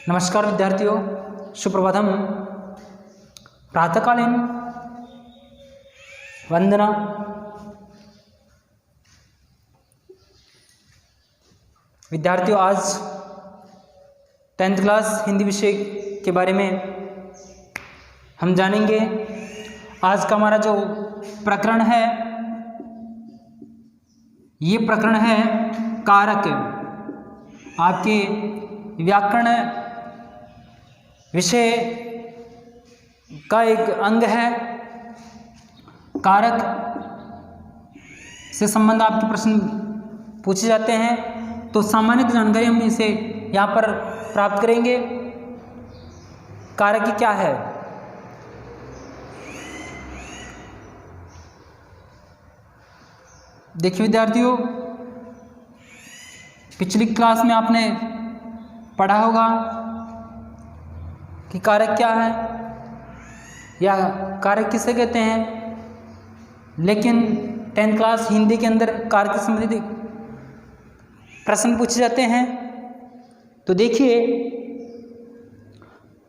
नमस्कार विद्यार्थियों, सुप्रभातम। प्रातःकालीन वंदना। विद्यार्थियों, आज 10th क्लास हिंदी विषय के बारे में हम जानेंगे। आज का हमारा जो प्रकरण है, ये प्रकरण है कारक। आपके व्याकरण विषय का एक अंग है। कारक से संबंध आपके प्रश्न पूछे जाते हैं, तो सामान्य जानकारी हम इसे यहाँ पर प्राप्त करेंगे। कारक क्या है? देखिए विद्यार्थियों, पिछली क्लास में आपने पढ़ा होगा कि कारक क्या है या कारक किसे कहते हैं, लेकिन 10th क्लास हिंदी के अंदर कारक से संबंधित प्रश्न पूछे जाते हैं। तो देखिए,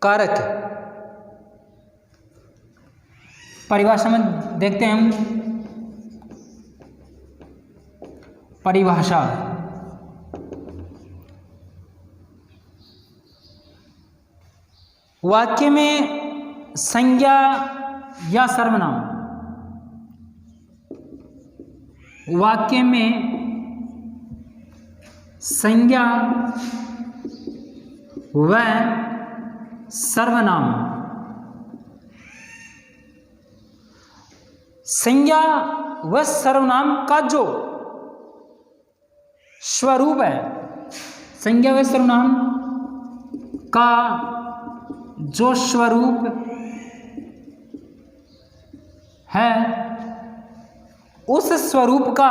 कारक परिभाषा में देखते हैं हम। परिभाषा वाक्य में संज्ञा या सर्वनाम, वाक्य में संज्ञा व सर्वनाम, संज्ञा व सर्वनाम का जो स्वरूप है, संज्ञा व सर्वनाम का जो स्वरूप है, उस स्वरूप का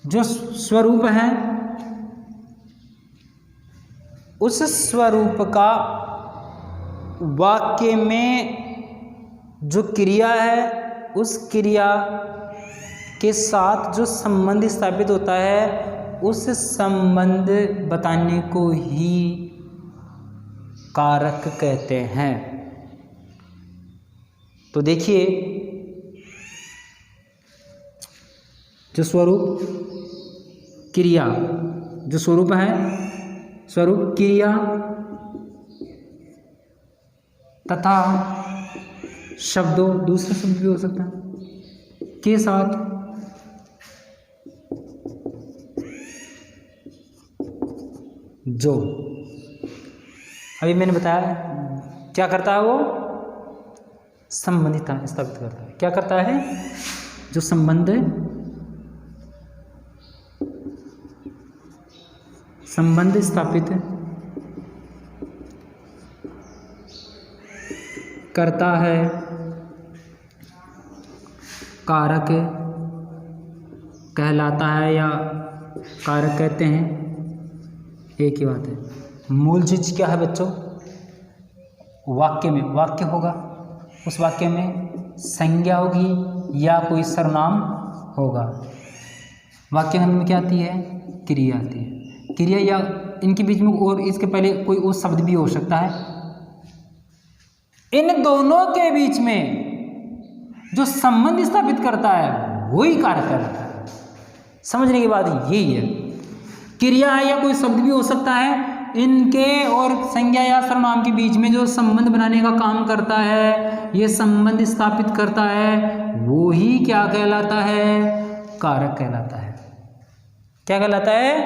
जो स्वरूप है, उस स्वरूप का वाक्य में जो क्रिया है, उस क्रिया के साथ जो संबंध स्थापित होता है, उस संबंध बताने को ही कारक कहते हैं। तो देखिए, जो स्वरूप क्रिया, जो स्वरूप है, स्वरूप क्रिया तथा शब्दों, दूसरा शब्द भी हो सकता है, के साथ जो अभी मैंने बताया क्या करता है, वो संबंधित स्थापित करता है। क्या करता है? जो संबंध स्थापित करता है, कारक कहलाता है या कारक कहते हैं। एक ही बात है। मूल चीज क्या है बच्चों? वाक्य में, वाक्य होगा, उस वाक्य में संज्ञा होगी या कोई सर्वनाम होगा। वाक्य में क्या आती है? क्रिया आती है। क्रिया या इनके बीच में और इसके पहले कोई और शब्द भी हो सकता है। इन दोनों के बीच में जो संबंध स्थापित करता है, वही कारक कहलाता है। समझने की बात यही है। क्रिया है या कोई शब्द भी हो सकता है, इनके और संज्ञा या सर्वनाम के बीच में जो संबंध बनाने का काम करता है, ये संबंध स्थापित करता है, वो ही क्या कहलाता है? कारक कहलाता है। क्या कहलाता है?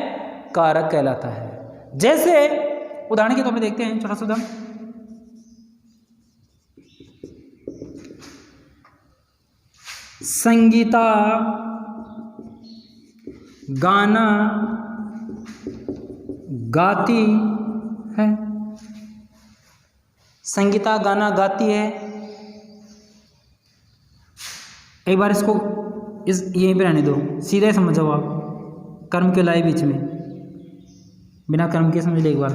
कारक कहलाता है। जैसे उदाहरण के तौर पे देखते हैं, छोटा सा उदाहरण। संगीता गाना गाती है। संगीता गाना गाती है। एक बार इसको यहीं पे रहने दो, सीधे समझ जाओ आप। कर्म के लाए बीच में, बिना कर्म के समझ ले एक बार।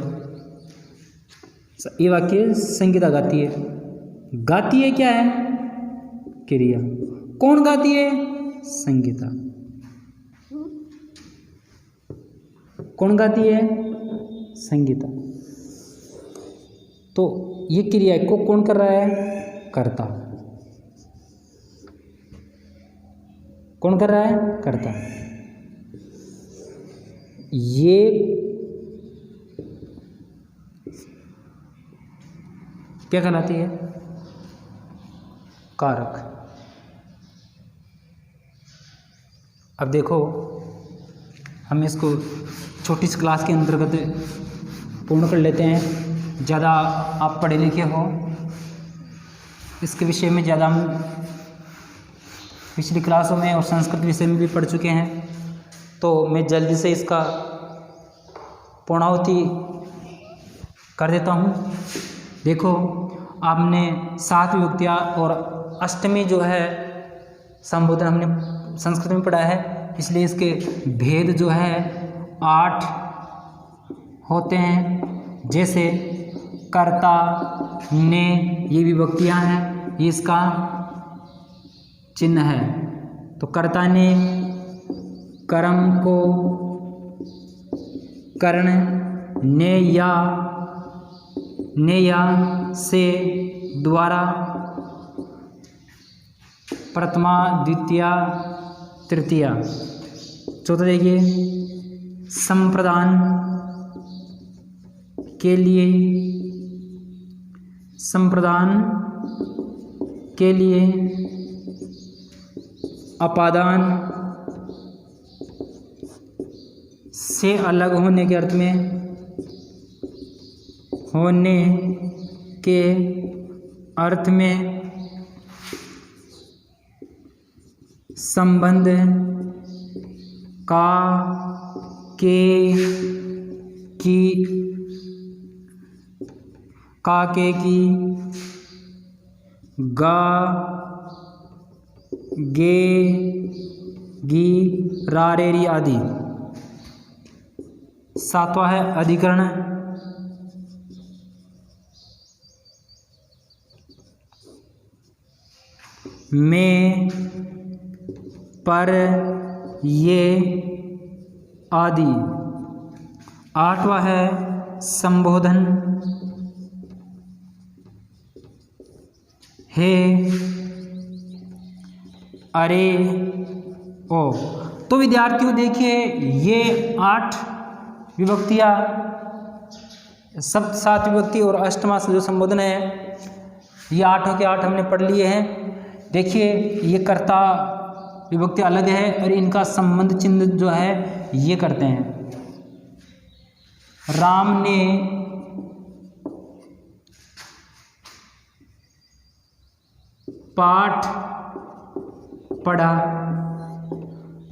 ये वाक्य संगीता गाती है। गाती है क्या है? क्रिया। कौन गाती है? संगीता। कौन गाती है? संगीता। तो ये क्रिया को कौन कर रहा है? कर्ता। कौन कर रहा है? कर्ता। ये क्या कहलाती है? कारक। अब देखो, हम इसको छोटी सी क्लास के अंतर्गत पूर्ण कर लेते हैं। ज़्यादा आप पढ़े लिखे हो, इसके विषय में ज़्यादा हम पिछली क्लासों में और संस्कृत विषय में भी पढ़ चुके हैं, तो मैं जल्दी से इसका पूर्णाहुति कर देता हूँ। देखो, आपने 7 विभक्तियाँ और अष्टमी जो है संबोधन हमने संस्कृत में पढ़ा है, इसलिए इसके भेद जो है 8 होते हैं। जैसे कर्ता, ने, ये विभक्तियाँ हैं, ये इसका चिन्ह है। तो कर्ता ने कर्म को कर्ण, ने या से द्वारा, प्रथमा, द्वितीया, तृतीया। चौथा देखिए, संप्रदान के लिए, संप्रदान के लिए, अपादान से अलग होने के अर्थ में, होने के अर्थ में, संबंध का, के, की, का, के, की, गा, गे, गी, रा, रे, री आदि। 7वां है अधिकरण। में, पर, ये आदि। 8वां है संबोधन। हे, अरे, ओ। तो विद्यार्थियों देखिए, ये 8 विभक्तियाँ, सब 7 विभक्ति और अष्टमा जो संबोधन है, ये 8 के 8 हमने पढ़ लिए हैं। देखिए, ये कर्ता विभक्ति अलग है और इनका संबंध चिन्ह जो है ये करते हैं। राम ने पाठ पढ़ा।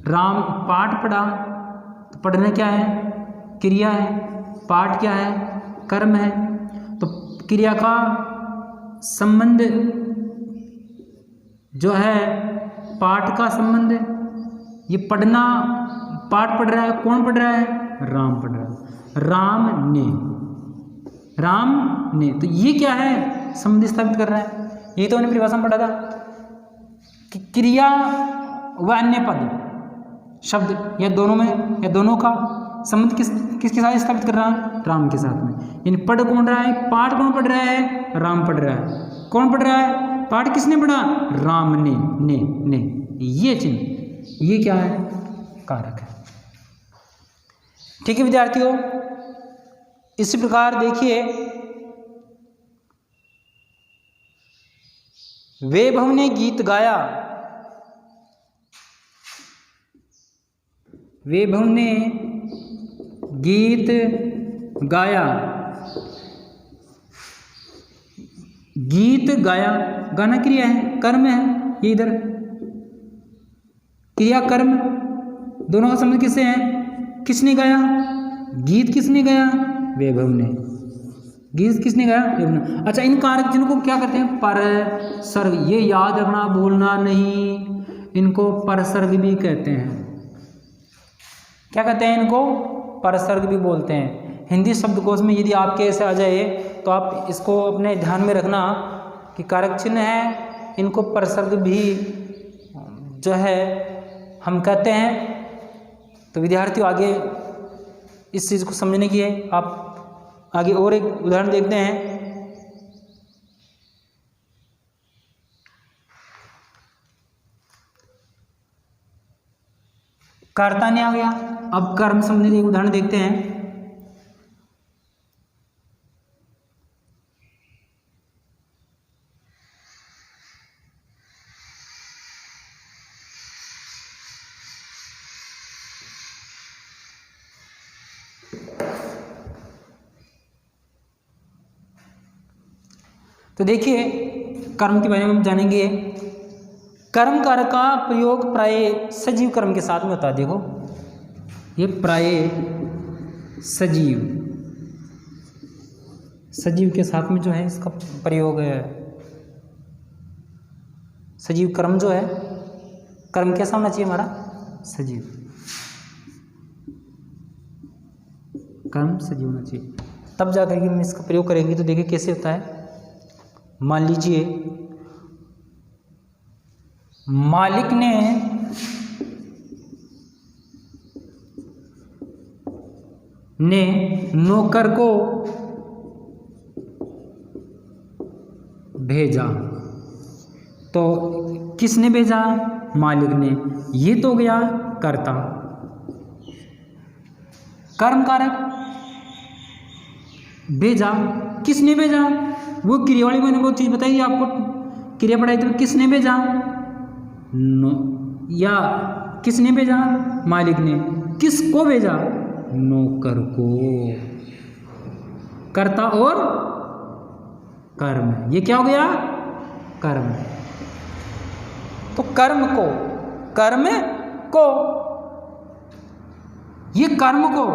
राम पाठ पढ़ा, तो पढ़ना क्या है? क्रिया है। पाठ क्या है? कर्म है। तो क्रिया का संबंध जो है पाठ का संबंध है। ये पढ़ना, पाठ पढ़ रहा है, कौन पढ़ रहा है? राम पढ़ रहा है। राम ने, राम ने, तो ये क्या है? संबंध स्थापित कर रहा है। ये तो हमने परिभाषा में पढ़ा था कि क्रिया व अन्य पद शब्द या दोनों में, या दोनों का संबंध किसके साथ स्थापित कर रहा है? राम के साथ में। यानी पढ़ कौन रहा है? पाठ कौन पढ़ रहा है? राम पढ़ रहा है। कौन पढ़ रहा है? पाठ किसने पढ़ा? राम ने। ये चिन्ह, ये क्या है? कारक है। ठीक है विद्यार्थियों, इसी प्रकार देखिए, वैभव ने गीत गाया। वैभव ने गीत गाया। गीत गाया, गाना क्रिया है, कर्म है। ये इधर क्रिया कर्म दोनों का संबंध किससे है? किसने गाया? गीत किसने गाया? वैभव ने। गीत किसने गाया? वैभव ने। अच्छा, इन कारक जिनको क्या करते हैं? पर सर्ग। ये याद रखना, भूलना नहीं, इनको परसर्ग भी कहते हैं। क्या कहते हैं इनको? परसर्ग भी बोलते हैं। हिंदी शब्दकोश में यदि आपके ऐसे आ जाए तो आप इसको अपने ध्यान में रखना कि कारक चिन्ह है इनको परसर्ग भी जो है हम कहते हैं। तो विद्यार्थियों आगे इस चीज़ को समझने की है। आप आगे और एक उदाहरण देखते हैं। कर्ता ने आ गया, अब कर्म समझने के उदाहरण देखते हैं। तो देखिए कर्म के बारे में हम जानेंगे। कर्म कारक का प्रयोग प्राय सजीव कर्म के साथ में होता है। देखो ये प्राय सजीव के साथ में जो है इसका प्रयोग है। सजीव कर्म जो है, कर्म कैसा होना चाहिए हमारा? सजीव कर्म सजीव होना चाहिए, तब जाकर के हम इसका प्रयोग करेंगे। तो देखिए कैसे होता है। मान लीजिए मालिक ने नौकर को भेजा। तो किसने भेजा? मालिक ने। ये तो गया कर्ता। कर्म कारक भेजा, किसने भेजा? वो क्रिया वाली मैंने वो चीज़ बताई आपको, क्रिया पढ़ाई तो किसने भेजा? या किसने भेजा? मालिक ने। किसको भेजा? नौकर को। कर्ता और कर्म, ये क्या हो गया? कर्म। तो कर्म को ये कर्म को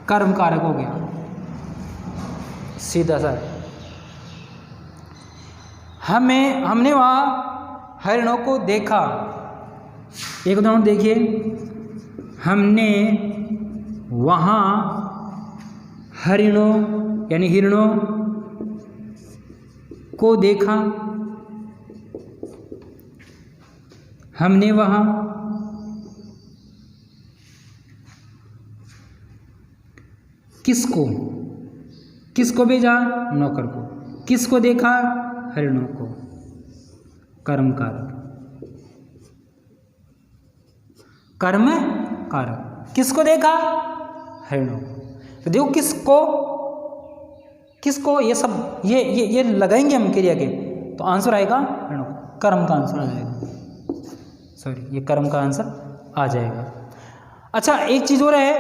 कर्म कारक हो गया सीधा सा। हमने वहाँ हरिणों को देखा। एक उदाहरण देखिए, हमने वहाँ हरिणों यानी हिरणों को देखा। हमने वहाँ किसको भेजा? नौकर को। किसको देखा? हरिणों को। कर्म कारक। कर्म कारक। किसको देखा? हरिणों को। तो देखो किसको ये सब ये लगाएंगे हम क्रिया के, तो आंसर आएगा हरिणों को। कर्म का आंसर आ जाएगा। सॉरी, ये कर्म का आंसर आ जाएगा। अच्छा एक चीज़ और है,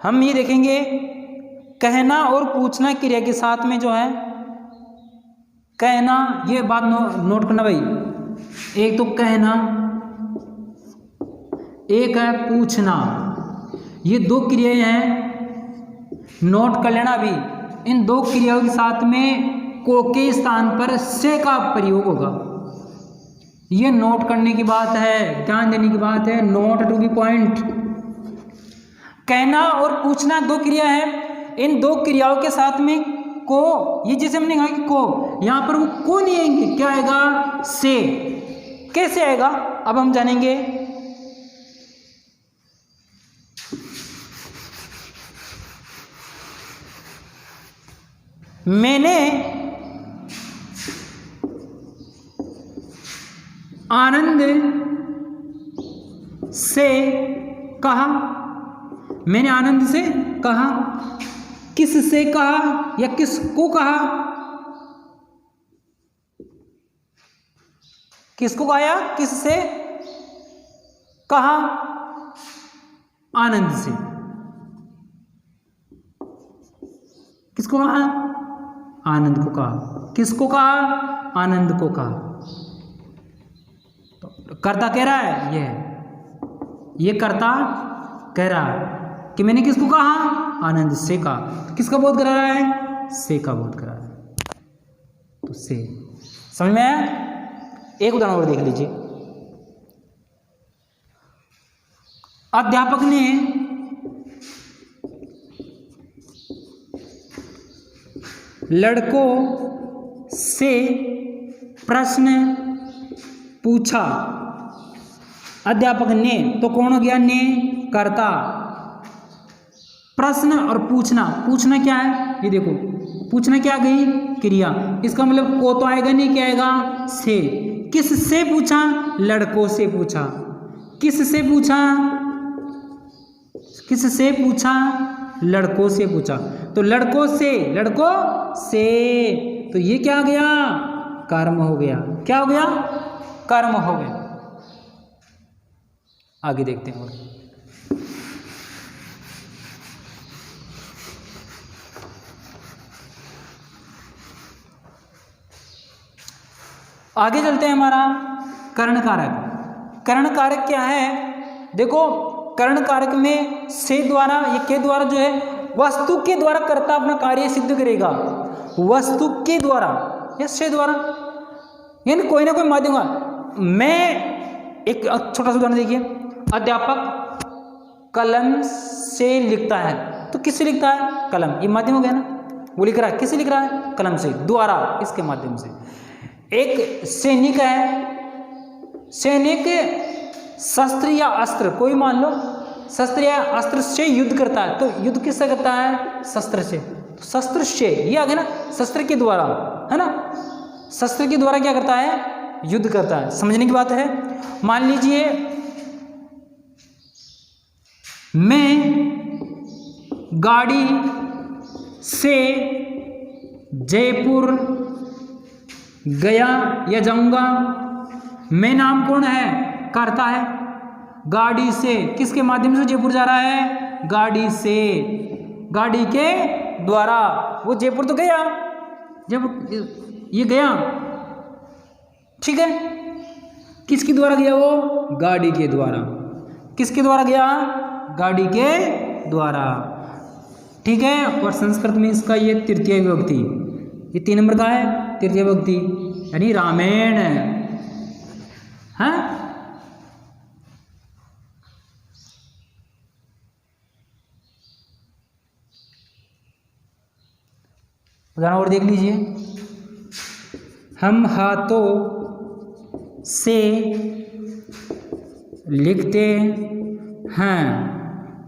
हम ये देखेंगे कहना और पूछना क्रिया के साथ में जो है कहना, ये बात नोट करना भाई। एक तो कहना, एक है पूछना, ये दो क्रियाएं हैं। नोट कर लेना भी, इन दो क्रियाओं के साथ में को के स्थान पर से का प्रयोग होगा। ये नोट करने की बात है, ध्यान देने की बात है। Note to be point. कहना और पूछना दो क्रिया है। इन दो क्रियाओं के साथ में को, ये जैसे हमने कहा कि को, यहां पर वो को नहीं आएंगे, क्या आएगा? से। कैसे आएगा अब हम जानेंगे। मैंने आनंद से कहा। मैंने आनंद से कहा। किससे कहा या किसको कहा? किसको कहा? किससे कहा? आनंद से। किसको कहा? आनंद को कहा। किसको कहा? आनंद को कहा। तो कर्ता कह रहा है, ये कर्ता कह रहा है कि मैंने किसको कहा? आनंद से कहा। किसका बोध करा रहा है? से का बोध करा रहा है। तो से समझ में आया? एक उदाहरण और देख लीजिए। अध्यापक ने लड़कों से प्रश्न पूछा, अध्यापक ने, तो कौन हो गया ने, कर्ता। प्रश्न और पूछना, पूछना क्या है, ये देखो पूछना क्या गई, क्रिया, इसका मतलब को तो आएगा नहीं, क्या आएगा, से। किससे पूछा, लड़कों से पूछा। किससे पूछा, किससे पूछा, लड़कों से पूछा। तो लड़कों से, लड़कों से, तो ये क्या हो गया, कर्म हो गया। क्या हो गया, कर्म हो गया। आगे देखते हैं। और आगे चलते हैं। हमारा कर्ण कारक। कर्ण कारक क्या है, देखो कर्ण कारक में से द्वारा या के द्वारा जो है वस्तु के द्वारा कर्ता अपना कार्य सिद्ध करेगा। वस्तु के द्वारा या से द्वारा, यानी कोई ना कोई माध्यम होगा। मैं एक छोटा सा उदाहरण देखिए, अध्यापक कलम से लिखता है, तो किससे लिखता है, कलम, ये माध्यम हो गया ना, वो लिख रहा है, किससे लिख रहा है, कलम से, द्वारा, इसके माध्यम से। एक सैनिक है, सैनिक शस्त्र या अस्त्र, कोई मान लो शस्त्र या अस्त्र से युद्ध करता है, तो युद्ध किससे करता है, शस्त्र से। तो शस्त्र से ये आ गया ना, शस्त्र के द्वारा, है ना, शस्त्र के द्वारा क्या करता है, युद्ध करता है। समझने की बात है। मान लीजिए मैं गाड़ी से जयपुर गया या जाऊंगा, मैं नाम कौन है, करता है। गाड़ी से, किसके माध्यम से जयपुर जा रहा है, गाड़ी से, गाड़ी के द्वारा। वो जयपुर तो गया, जब ये गया, ठीक है, किसके द्वारा गया, वो गाड़ी के द्वारा। किसके द्वारा गया, गाड़ी के द्वारा, ठीक है। और संस्कृत में इसका ये तृतीय विभक्ति, ये 3 नंबर का है, तृतीय विभक्ति, यानी रामायण है। उदाहरण और देख लीजिए, हम हाथों से लिखते हैं,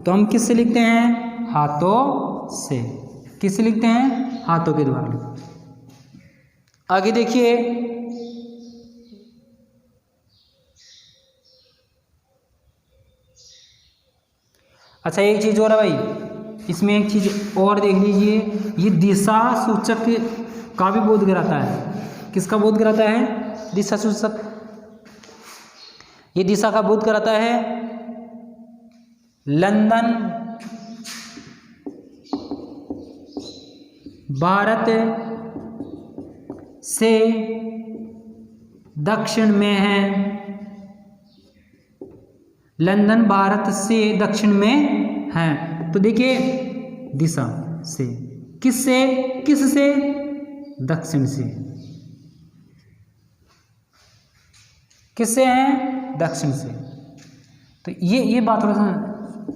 तो हम किससे लिखते हैं, हाथों से। किससे लिखते हैं, हाथों के द्वारा लिखते हैं। आगे देखिए, अच्छा एक चीज और है भाई, इसमें एक चीज और देख लीजिए, ये दिशा सूचक का भी बोध कराता है। किसका बोध कराता है, दिशा सूचक, ये दिशा का बोध कराता है। लंदन भारत से दक्षिण में है, लंदन भारत से दक्षिण में है, तो देखिए दिशा से, किससे, किससे, दक्षिण से, किससे है, दक्षिण से। तो ये बात थोड़ा सा,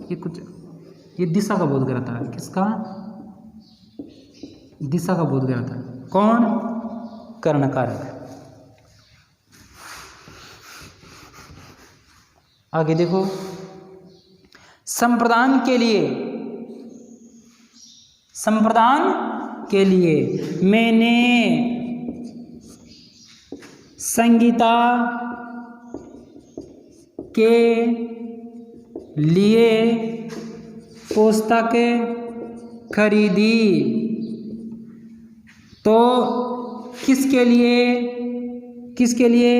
ये कुछ, ये दिशा का बोध कराता है। किसका, दिशा का बोध कराता है। कौन, कर्ण कारक। आगे देखो, संप्रदान के लिए, संप्रदान के लिए मैंने संगीता के लिए पुस्तक खरीदी, तो किसके लिए, किसके लिए,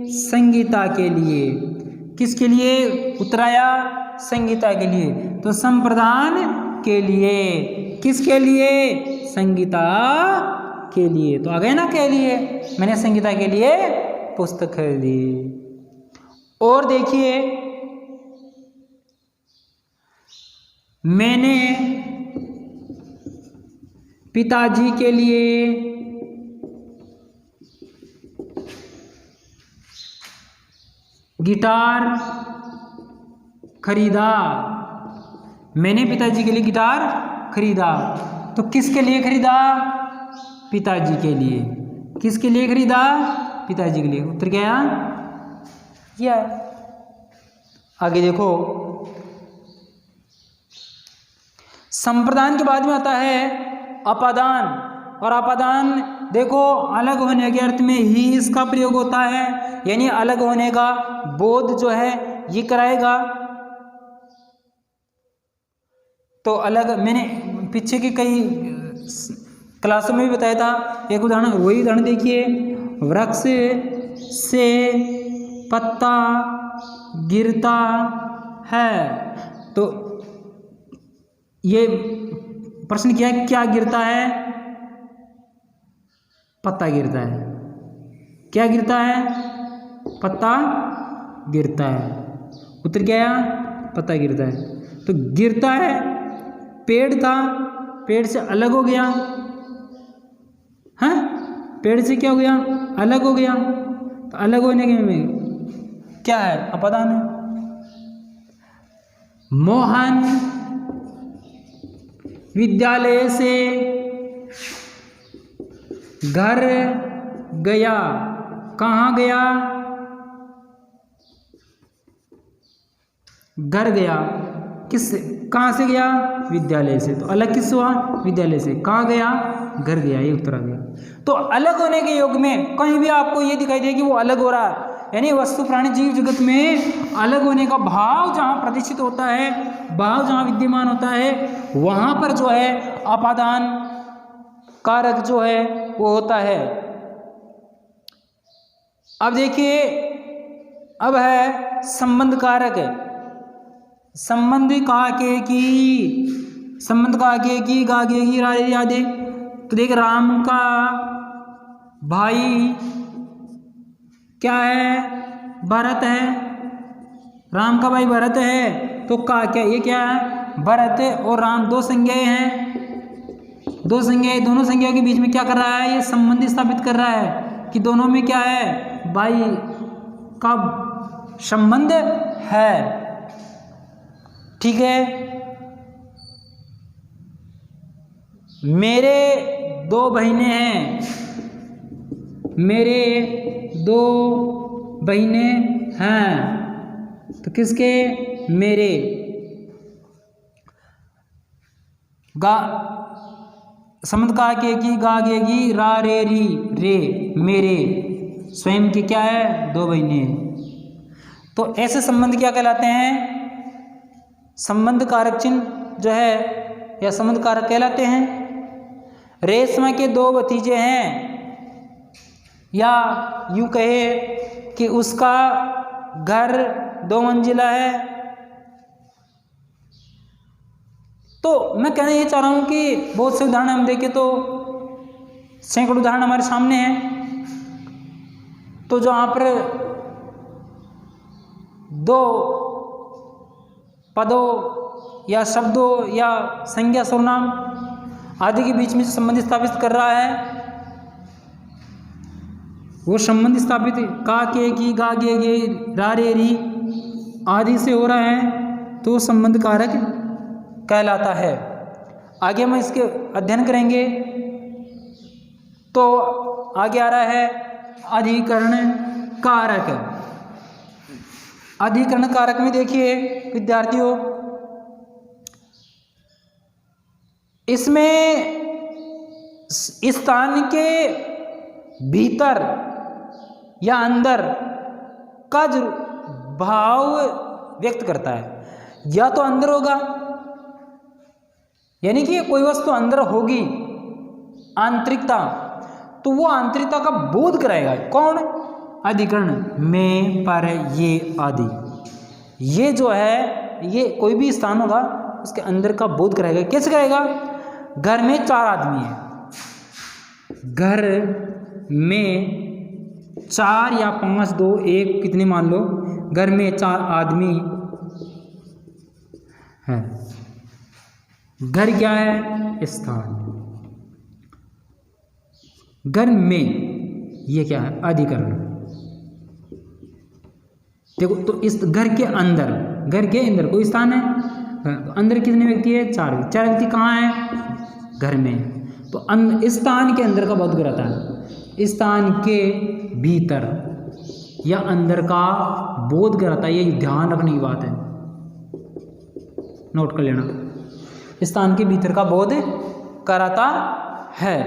संगीता के लिए। किसके लिए उतराया, संगीता के लिए, तो संप्रदान के लिए, किसके लिए, संगीता के लिए, तो आ गए ना के लिए, मैंने संगीता के लिए पुस्तक खरीदी। और देखिए, मैंने पिताजी के लिए गिटार खरीदा, मैंने पिताजी के लिए गिटार खरीदा, तो किसके लिए खरीदा, पिताजी के लिए। किसके लिए खरीदा, पिताजी के लिए। उत्तर क्या आया? ये आया। आगे देखो, संप्रदान के बाद में आता है अपादान। और अपादान देखो अलग होने के अर्थ में ही इसका प्रयोग होता है, यानी अलग होने का बोध जो है ये कराएगा। तो अलग, मैंने पीछे के कई क्लासों में भी बताया था। एक उदाहरण, वही उदाहरण देखिए, वृक्ष से पत्ता गिरता है। तो ये प्रश्न क्या है? क्या गिरता है? पत्ता गिरता है। क्या गिरता है? पत्ता गिरता है। उत्तर क्या आया? पत्ता गिरता है। तो गिरता है, पेड़ था, पेड़ से अलग हो गया, हाँ, पेड़ से क्या हो गया? अलग हो गया। तो अलग होने के में क्या है? अपादान है। मोहन विद्यालय से घर गया। कहाँ गया? घर गया। किस, कहाँ से गया? विद्यालय से। तो अलग किस हुआ? विद्यालय से। कहाँ गया? घर गया। ये उत्तर आ गया। तो अलग होने के योग में कहीं भी आपको ये दिखाई दे कि वो अलग हो रहा है, यानी वस्तु प्राणी जीव जगत में अलग होने का भाव जहाँ प्रतिष्ठित होता है, भाव जहाँ विद्यमान होता है, वहाँ पर जो है अपादान कारक जो है वो होता है। अब देखिए, अब है संबंध कारक। संबंध काके की, संबंध काके की, गागे की, राधे यादे। तो देख, राम का भाई क्या है? भरत है। राम का भाई भरत है। तो का क्या, ये क्या है? भरत और राम दो संज्ञाएं हैं। दो संज्ञाएं, दोनों संज्ञा के बीच में क्या कर रहा है? ये संबंध स्थापित कर रहा है कि दोनों में क्या है? भाई का संबंध है। ठीक है। मेरे दो बहनें हैं। मेरे दो बहनें हैं। तो किसके? मेरे। गा, संबंध का के की, गा गेगी, रा रे री, रे, मेरे स्वयं के क्या है? दो बहनें हैं। तो ऐसे संबंध क्या कहलाते हैं? संबंध कारक चिन्ह जो है या संबंध कारक कहलाते हैं। रेशमा के दो भतीजे हैं, या यूं कहे कि उसका घर 2 मंजिला है। तो मैं कहना ये चाह रहा हूं कि बहुत से उदाहरण हम देखें तो सैकड़ों उदाहरण हमारे सामने हैं। तो जहाँ पर दो पदों या शब्दों या संज्ञा सर्वनाम आदि के बीच में संबंध स्थापित कर रहा है, वो संबंध स्थापित का के की, गा गे गे, रा रे री आदि से हो रहा है, तो संबंध कारक कहलाता है। आगे हम इसके अध्ययन करेंगे। तो आगे आ रहा है अधिकरण कारक। अधिकरण कारक में देखिए विद्यार्थियों, इसमें स्थान के भीतर या अंदर का जो भाव व्यक्त करता है, या तो अंदर होगा, यानी कि कोई वस्तु अंदर होगी, आंतरिकता, तो वो आंतरिकता का बोध कराएगा। कौन? अधिकरण। में, पर, ये आदि, ये जो है ये कोई भी स्थान होगा उसके अंदर का बोध कराएगा। कैसे कराएगा? घर में 4 आदमी हैं, घर में 4 या 5, 2, 1 कितने मान लो, घर में 4 आदमी हैं। घर क्या है? स्थान। घर में, ये क्या है? अधिकरण। देखो, तो इस घर के अंदर, घर के अंदर कोई स्थान है, तो अंदर कितने व्यक्ति है? 4 व्यक्ति। 4 व्यक्ति कहाँ है? घर में। तो स्थान के अंदर का बोध कराता है। स्थान के भीतर या अंदर का बोध कराता है। ये ध्यान रखने की बात है, नोट कर लेना। स्थान के भीतर का बोध कराता है।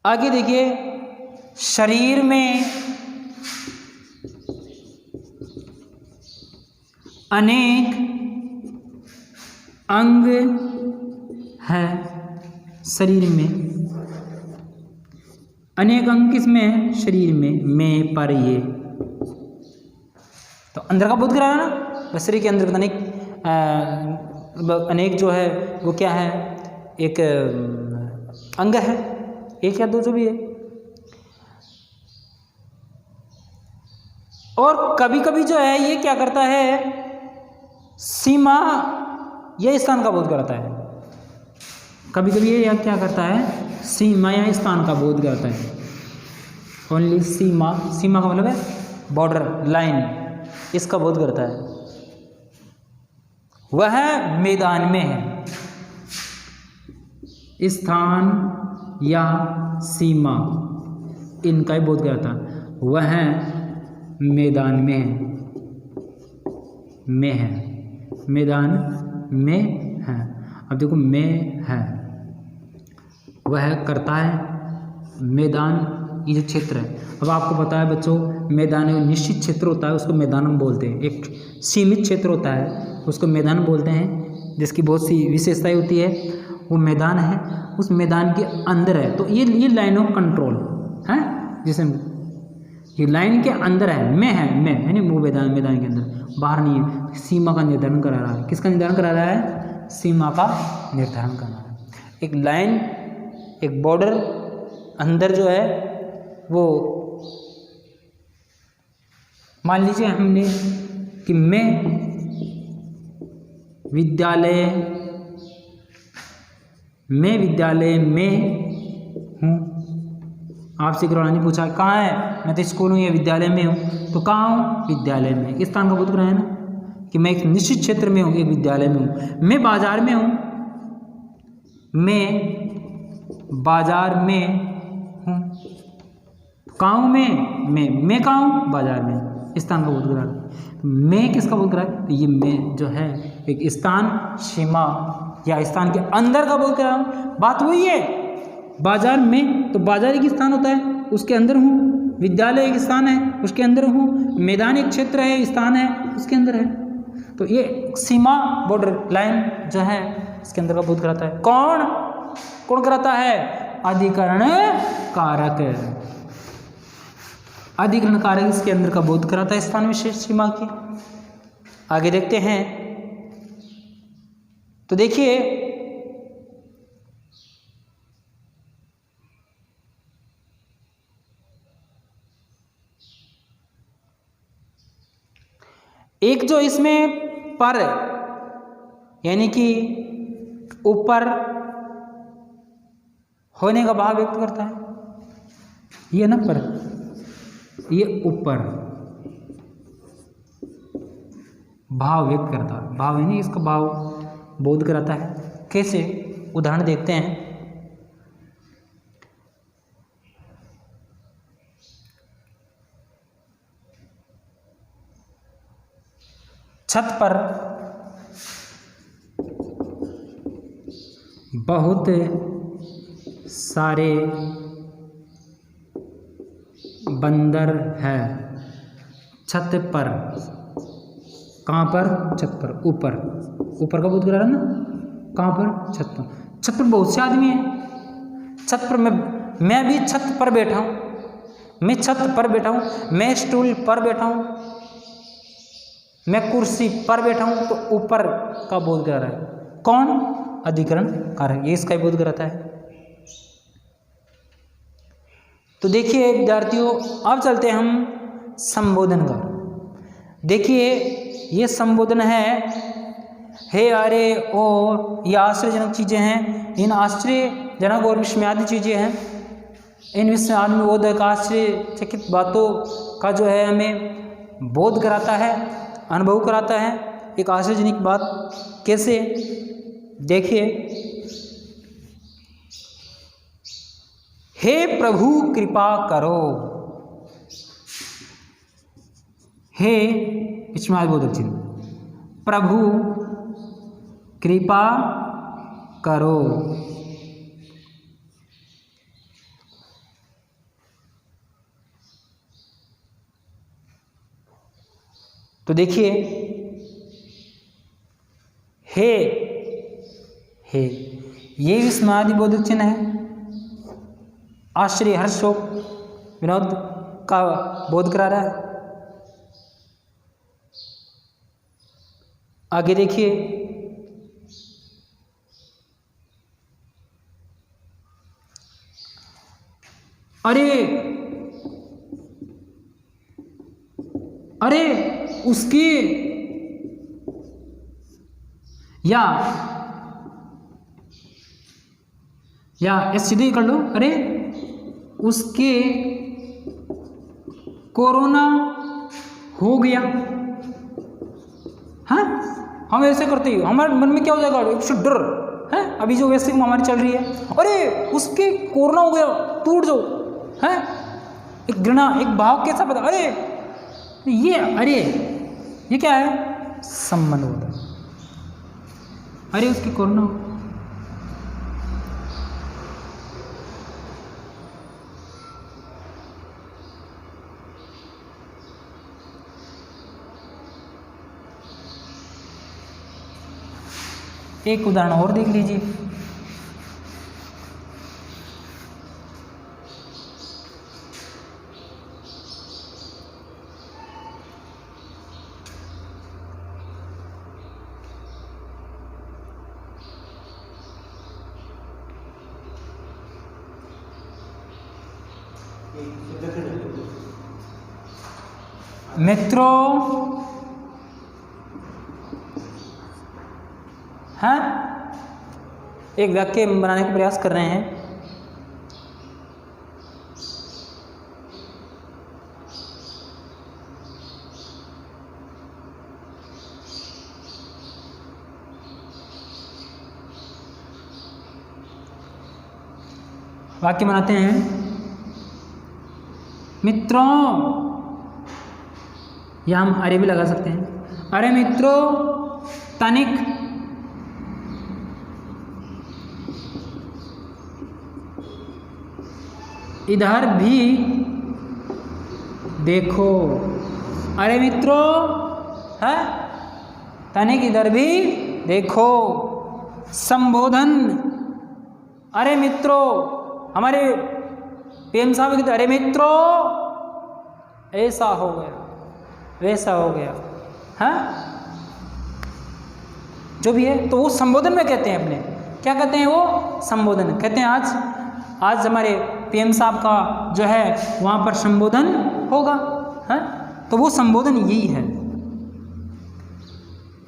आगे देखिए, शरीर में अनेक अंग है। शरीर में अनेक अंग किसमें है? शरीर में पर ये तो अंदर का बोध कराया ना। शरीर के अंदर अनेक जो है वो क्या है? एक अंग है, एक या दो जो भी है। और कभी कभी जो है ये क्या करता है? सीमा या स्थान का बोध कराता है। कभी कभी ये क्या करता है? सीमा या स्थान का बोध कराता है। ओनली सीमा, सीमा का मतलब है बॉर्डर लाइन, इसका बोध करता है। वह मैदान में है। स्थान या सीमा इनका ही बोध कराता है। वह मैदान में है, मैदान में है। अब देखो में है, वह करता है। मैदान ये जो क्षेत्र है, अब आपको पता है बच्चों, मैदान एक निश्चित क्षेत्र होता है, उसको मैदान हम बोलते हैं। एक सीमित क्षेत्र होता है, उसको मैदान बोलते हैं, जिसकी बहुत सी विशेषताएं होती है। वो मैदान है, उस मैदान के अंदर है। तो ये लाइन ऑफ कंट्रोल है, जिसे ये लाइन के अंदर है। में है नहीं, वो मैदान के अंदर, बाहर नहीं है। सीमा का निर्धारण करा रहा है। किसका निर्धारण करा रहा है? सीमा का निर्धारण करा रहा है। एक लाइन, एक बॉर्डर अंदर जो है वो, मान लीजिए हमने कि मैं विद्यालय में हूँ। आपसे गौरव ने पूछा कहाँ है? मैं तो स्कूल हूँ या विद्यालय में हूँ। तो कहाँ हूँ? विद्यालय में। इस स्थान का बोध कराया ना कि मैं एक निश्चित क्षेत्र में हूँ, एक विद्यालय में हूँ। मैं बाजार में हूँ, मैं बाजार में हूँ। कहाँ हूँ? मैं कहाँ हूँ? बाजार में। स्थान का बोध करा। मैं किसका बोध करा? तो ये मैं जो है एक स्थान, सीमा या स्थान के अंदर का बोध करा। बात वही है। बाजार में तो बाजार एक स्थान होता है, उसके अंदर हूँ। विद्यालय एक स्थान है, उसके अंदर हूँ। मैदान एक क्षेत्र है, स्थान है, उसके अंदर है। तो ये सीमा, बॉर्डर लाइन जो है, इसके अंदर का बोध कराता है। कौन कराता है? अधिकरण कारक। अधिकरण कारक इसके अंदर का बोध कराता है, स्थान विशेष सीमा की। आगे देखते हैं। तो देखिए, एक जो इसमें पर यानी कि ऊपर होने का भाव व्यक्त करता है। ये ना पर, ये ऊपर भाव व्यक्त करता है। भाव है नहीं, इसका भाव बोध कराता है। कैसे? उदाहरण देखते हैं। छत पर बहुत सारे बंदर है। छत पर, कहाँ पर? छत पर, ऊपर का बोध करा रहा ना। कहाँ पर? छत पर। छत पर बहुत से आदमी हैं। छत पर मैं भी छत पर बैठा हूँ। मैं छत पर बैठा हूँ, मैं स्टूल पर बैठा हूँ, मैं कुर्सी पर बैठा हूँ। तो ऊपर का बोध करा रहा है। कौन? अधिकरण कारक, ये इसका बोध कराता है। तो देखिए विद्यार्थियों, अब चलते हैं हम संबोधन का। देखिए ये संबोधन है हे, अरे, ओ, ये आश्चर्यजनक चीज़ें हैं। इन आश्चर्यजनक और विस्मयादि चीज़ें हैं। इन विस्मयादि बोधक आश्चर्यचकित बातों का जो है हमें बोध कराता है, अनुभव कराता है। एक आश्चर्यजनक बात कैसे? देखिए, हे प्रभु कृपा करो। हे विस्मयादिबोधक चिन्ह, प्रभु कृपा करो। तो देखिए हे ये विस्मयादिबोधक चिन्ह है, आश्चर्य हर्ष शोक विनोद का बोध करा रहा है। आगे देखिए अरे उसके या सीधे कर लो, अरे उसके कोरोना हो गया। हाँ, हम ऐसे करते ही हमारे मन में क्या हो जाएगा, एक डर है। अभी जो वैश्विक महामारी चल रही है, अरे उसके कोरोना हो गया, टूट जाओ है, एक घृणा एक भाव कैसा पता, अरे ये क्या है, संबंध होता है। अरे उसकी कोरोना हो, एक उदाहरण और देख लीजिए। मित्रों हाँ, एक वाक्य बनाने का प्रयास कर रहे हैं। वाक्य बनाते हैं, मित्रों, या हम अरे भी लगा सकते हैं। अरे मित्रों, तनिक इधर भी देखो। अरे मित्रों है, तनिक इधर भी देखो। संबोधन, अरे मित्रों, हमारे पीएम साहब कहते अरे मित्रों ऐसा हो गया वैसा हो गया, हाँ जो भी है, तो वो संबोधन में कहते हैं। अपने क्या कहते हैं, वो संबोधन कहते हैं। आज हमारे पीएम साहब का जो है वहाँ पर संबोधन होगा, है, तो वो संबोधन यही है।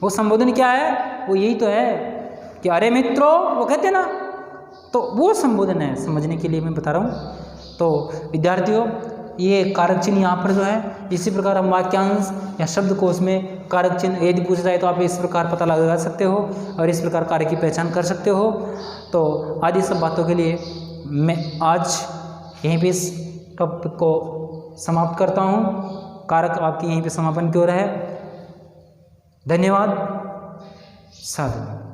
वो संबोधन क्या है, वो यही तो है कि अरे मित्रों, वो कहते हैं ना, तो वो संबोधन है। समझने के लिए मैं बता रहा हूँ। तो विद्यार्थियों, ये कारक चिन्ह यहाँ पर जो है, इसी प्रकार हम वाक्यांश या शब्दकोश में कारक चिन्ह यदि पूछा जाए तो आप इस प्रकार पता लगा सकते हो और इस प्रकार कार्य की पहचान कर सकते हो। तो आज ये सब बातों के लिए मैं आज यहीं पे इस टॉपिक को समाप्त करता हूँ। कारक आपकी यहीं पे समापन की ओर है। धन्यवाद। साधु।